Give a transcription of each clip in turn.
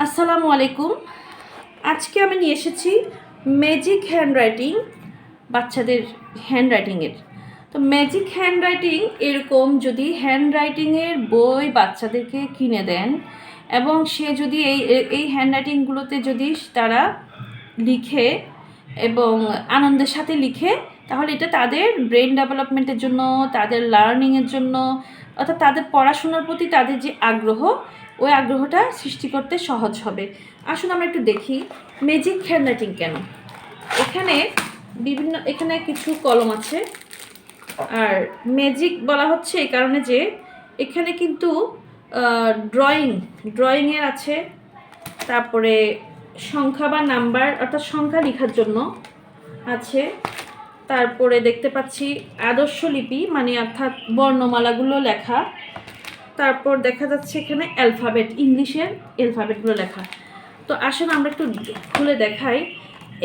আসসালামু আলাইকুম। আজকে আমি নিয়ে এসেছি ম্যাজিক হ্যান্ডরাইটিং, বাচ্চাদের হ্যান্ডরাইটিংয়ের। তো ম্যাজিক হ্যান্ডরাইটিং এরকম যদি হ্যান্ডরাইটিংয়ের বই বাচ্চাদেরকে কিনে দেন এবং সে যদি এই হ্যান্ডরাইটিংগুলোতে যদি তারা লিখে এবং আনন্দের সাথে লিখে, তাহলে এটা তাদের ব্রেন ডেভেলপমেন্টের জন্য, তাদের লার্নিংয়ের জন্য, অর্থাৎ তাদের পড়াশোনার প্রতি তাদের যে আগ্রহ, ওই আগ্রহটা সৃষ্টি করতে সহজ হবে। আসুন আমরা একটু দেখি ম্যাজিক হ্যান্ডরাইটিং কেন। এখানে কিছু কলম আছে, আর ম্যাজিক বলা হচ্ছে এই কারণে যে এখানে কিন্তু ড্রয়িংয়ের আছে, তারপরে সংখ্যা বা নাম্বার অর্থাৎ সংখ্যা লেখার জন্য আছে, তারপরে দেখতে পাচ্ছি আদর্শ লিপি মানে অর্থাৎ বর্ণমালাগুলো লেখা, তারপর দেখা যাচ্ছে এখানে অ্যালফাবেট, ইংলিশের অ্যালফাবেটগুলো লেখা। তো আসুন আমরা একটু খুলে দেখাই।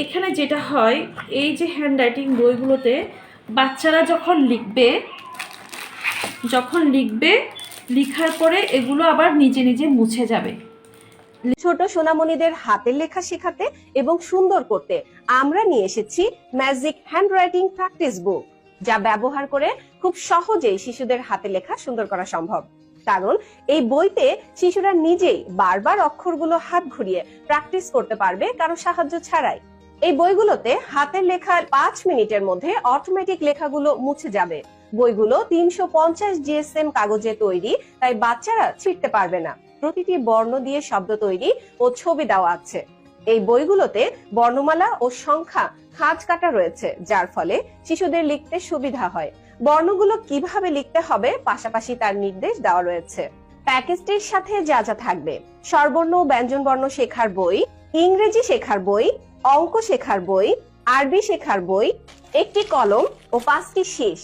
এখানে যেটা হয়, এই যে হ্যান্ডরাইটিং বইগুলোতে বাচ্চারা যখন লিখবে লিখার পরে এগুলো আবার নিজে নিজে মুছে যাবে। ছোট সোনামণিদের হাতের লেখা শেখাতে এবং সুন্দর করতে আমরা নিয়ে এসেছি ম্যাজিক হ্যান্ডরাইটিং প্র্যাকটিস বুক, যা ব্যবহার করে খুব সহজেই শিশুদের হাতে লেখা সুন্দর করা সম্ভব। কারণ এই বইতে শিশুরা নিজেই বারবার অক্ষরগুলো হাত ঘুরিয়ে প্র্যাকটিস করতে পারবে কারো সাহায্য ছাড়াই। এই বইগুলোতে হাতের লেখার 5 মিনিটের মধ্যে অটোমেটিক লেখাগুলো মুছে যাবে। বইগুলো 350 জিএসএম কাগজে তৈরি, তাই বাচ্চারা ছিঁড়তে পারবে না। প্রতিটি বর্ণ দিয়ে শব্দ তৈরি ও ছবি দেওয়া আছে। এই বইগুলোতে বর্ণমালা ও সংখ্যা খাঁজ কাটা রয়েছে, যার ফলে শিশুদের লিখতে সুবিধা হয়। বর্ণগুলো কিভাবে লিখতে হবে পাশাপাশি তার নির্দেশ দেওয়া রয়েছে। প্যাকেজটির সাথে যা যা থাকবে: স্বরবর্ণ ও ব্যঞ্জন বর্ণ শেখার বই, ইংরেজি শেখার বই, অঙ্ক শেখার বই, আরবি শেখার বই, একটি কলম ও 5টি শীষ,